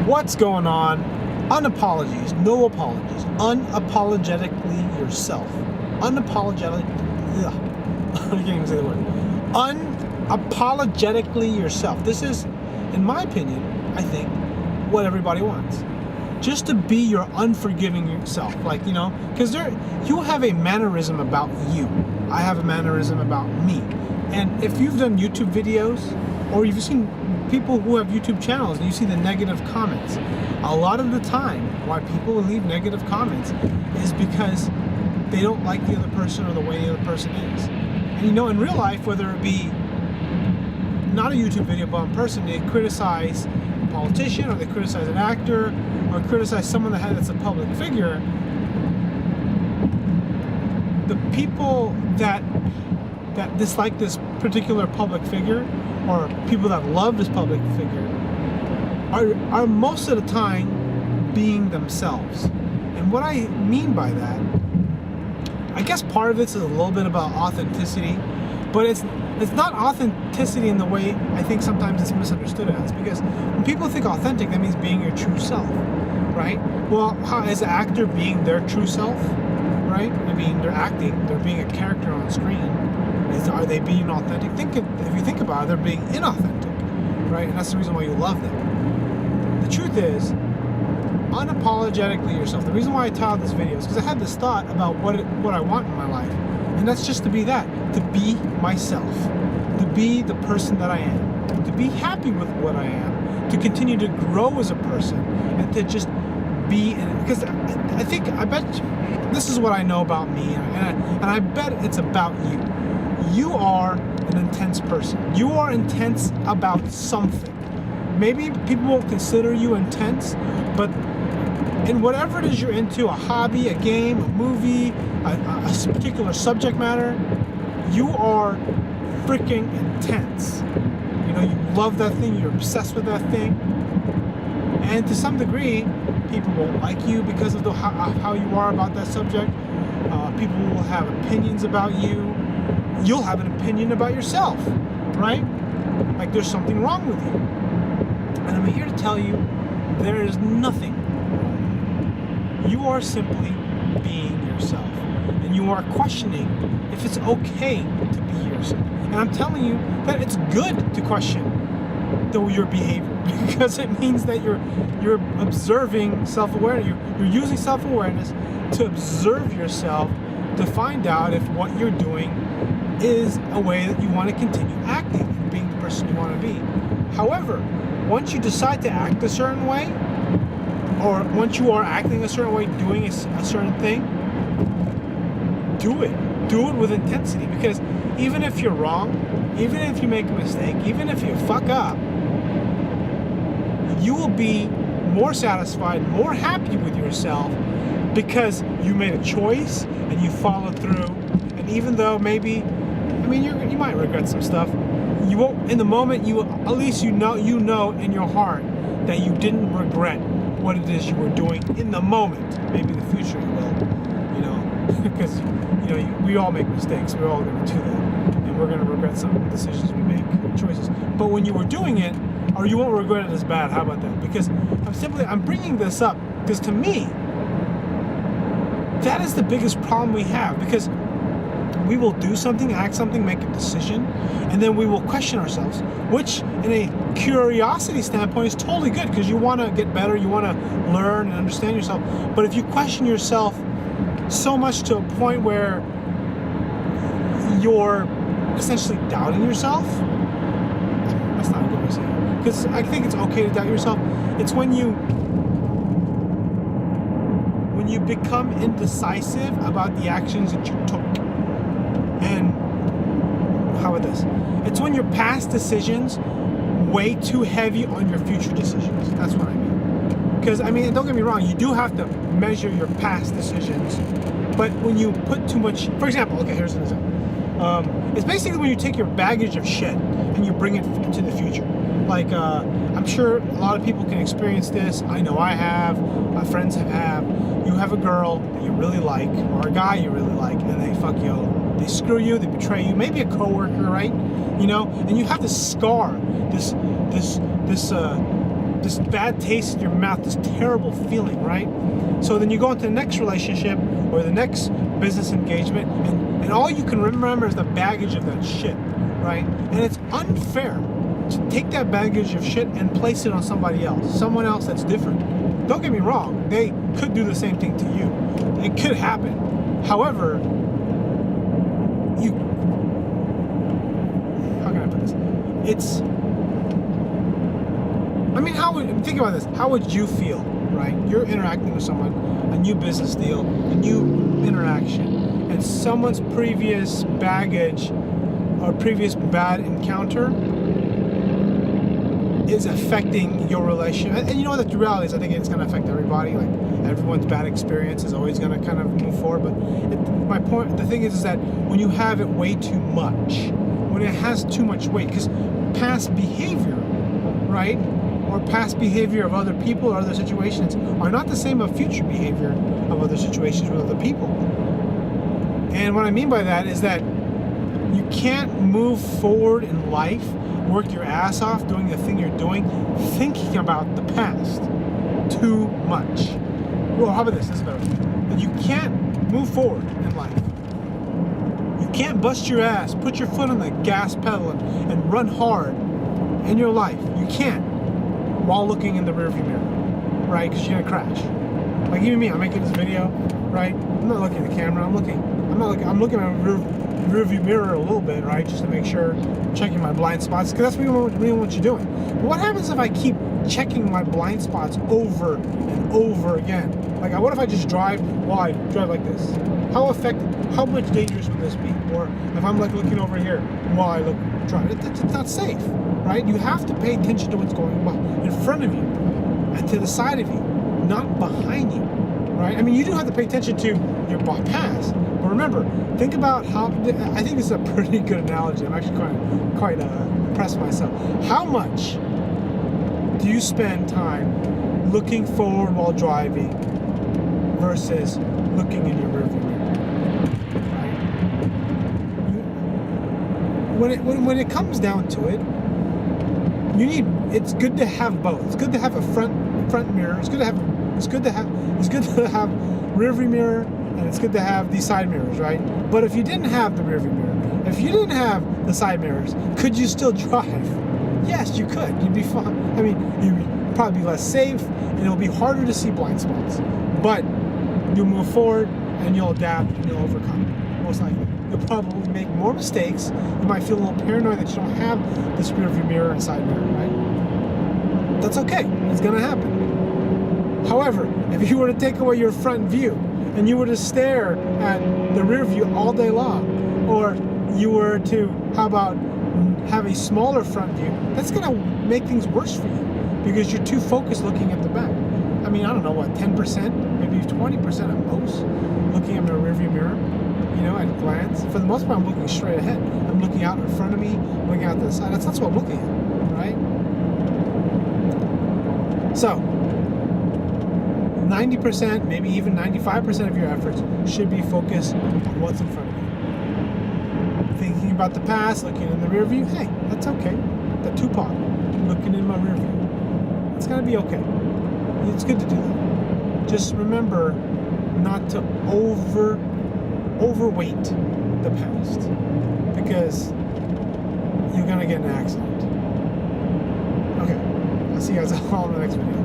What's going on? Unapologies, no apologies. Unapologetically yourself. Unapologetic. Ugh. I can't even say the word. Unapologetically yourself. This is, in my opinion, I think, what everybody wants. Just to be your unforgiving self. Like, you know, because you have a mannerism about you. I have a mannerism about me. And if you've done YouTube videos, or you've seen people who have YouTube channels and you see the negative comments, a lot of the time why people leave negative comments is because they don't like the other person or the way the other person is. And you know, in real life, whether it be not a YouTube video but in person, they criticize a politician or they criticize an actor or criticize someone that's a public figure. The people that dislike this particular public figure, or people that love this public figure, are most of the time being themselves. And what I mean by that, I guess part of this is a little bit about authenticity, but it's not authenticity in the way I think sometimes it's misunderstood as. Because when people think authentic, that means being your true self, right? Well, how is an actor being their true self, right? I mean, they're acting, they're being a character on screen. Are they being authentic? If you think about it, they're being inauthentic, right? And that's the reason why you love them. The truth is, unapologetically yourself. The reason why I titled this video is because I had this thought about what I want in my life, and that's just to be that, to be myself, to be the person that I am, to be happy with what I am, to continue to grow as a person, and to just be. Because I bet this is what I know about me, and I bet it's about you. You are an intense person. You are intense about something. Maybe people won't consider you intense, but in whatever it is you're into, a hobby, a game, a movie, a particular subject matter, you are freaking intense. You know, you love that thing, you're obsessed with that thing. And to some degree, people won't like you because of how you are about that subject. People will have opinions about you. You'll have an opinion about yourself, right? Like there's something wrong with you. And I'm here to tell you, there is nothing wrong. You are simply being yourself. And you are questioning if it's okay to be yourself. And I'm telling you that it's good to question your behavior, because it means that you're observing self-awareness. You're using self-awareness to observe yourself, to find out if what you're doing is a way that you want to continue acting and being the person you want to be. However, once you decide to act a certain way, or once you are acting a certain way, doing a certain thing, do it with intensity. Because even if you're wrong, even if you make a mistake, even if you fuck up, you will be more satisfied, more happy with yourself, because you made a choice and you followed through. And even though maybe, I mean, you might regret some stuff, you won't. In the moment, at least you know in your heart that you didn't regret what it is you were doing in the moment. Maybe in the future you will, you know, because we all make mistakes. We're all going to do that, and we're going to regret some decisions we make, choices. But when you were doing it, or you won't regret it as bad. How about that? Because I'm bringing this up because to me, that is the biggest problem we have. Because we will do something, act something, make a decision, and then we will question ourselves, which in a curiosity standpoint is totally good, because you want to get better, you want to learn and understand yourself. But if you question yourself so much to a point where you're essentially doubting yourself, that's not a good way to say it. Because I think it's okay to doubt yourself. It's when you become indecisive about the actions that you took. And how about this? It's when your past decisions weigh too heavy on your future decisions. That's what I mean. Because, I mean, don't get me wrong, you do have to measure your past decisions. But when you put too much, for example, okay, here's an example. It's basically when you take your baggage of shit and you bring it into the future. Like, I'm sure a lot of people can experience this. I know I have. My friends have. You have a girl that you really like, or a guy you really like, and they fuck you over. They screw you, they betray you, maybe a coworker, right? You know, and you have this scar, this this bad taste in your mouth, this terrible feeling, right? So then you go into the next relationship or the next business engagement, and all you can remember is the baggage of that shit, right? And it's unfair to take that baggage of shit and place it on somebody else, someone else that's different. Don't get me wrong, they could do the same thing to you. It could happen. However, how can I put this? Think about this. How would you feel, right? You're interacting with someone, a new business deal, a new interaction, and someone's previous baggage or previous bad encounter is affecting your relationship. And you know what the reality is, I think it's going to affect everybody. Like, everyone's bad experience is always going to kind of move forward. But the thing is that when you have it way too much, when it has too much weight, because past behavior, right, or past behavior of other people or other situations are not the same as future behavior of other situations with other people. And what I mean by that is that you can't move forward in life, work your ass off doing the thing you're doing, thinking about the past too much. Well, how about this? This is better. You can't move forward in life. You can't bust your ass, put your foot on the gas pedal and run hard in your life. You can't while looking in the rearview mirror, right? Because you're gonna crash. Like even me, I'm making this video, right? I'm not looking at the camera. I'm looking at my rearview mirror a little bit, right? Just to make sure, checking my blind spots, because that's really what you're doing. But what happens if I keep checking my blind spots over and over again? Like, what if I just drive while I drive like this? How much dangerous would this be? Or if I'm like looking over here while I drive, it's not safe, right? You have to pay attention to what's going on in front of you and to the side of you, not behind you, right? I mean, you do have to pay attention to your past, but remember, think about how. I think this is a pretty good analogy. I'm actually quite impressed with myself. How much do you spend time looking forward while driving versus looking in your rearview mirror? Right? When it comes down to it, it's good to have both. It's good to have a front mirror. It's good to have rearview mirror, and it's good to have the side mirrors, right? But if you didn't have the rearview mirror, if you didn't have the side mirrors, could you still drive? Yes, you could. You'd be fine. I mean, you'd probably be less safe, and it'll be harder to see blind spots. But you'll move forward, and you'll adapt, and you'll overcome. Most likely. You'll probably make more mistakes. You might feel a little paranoid that you don't have this rearview mirror and side mirror, right? That's okay. It's going to happen. However, if you were to take away your front view, and you were to stare at the rear view all day long, or you were to, how about, have a smaller front view, that's going to make things worse for you because you're too focused looking at the back. I mean, I don't know, what, 10%, maybe 20% at most, looking at my rear view mirror, at a glance. For the most part, I'm looking straight ahead. I'm looking out in front of me, looking out to the side. That's what I'm looking at, right? So, 90%, maybe even 95% of your efforts should be focused on what's in front of you. Thinking about the past, looking in the rear view, hey, that's okay. The Tupac, looking in my rear view. It's gonna be okay. It's good to do that. Just remember not to overweight the past, because you're gonna get in an accident. Okay, I'll see you guys all in the next video.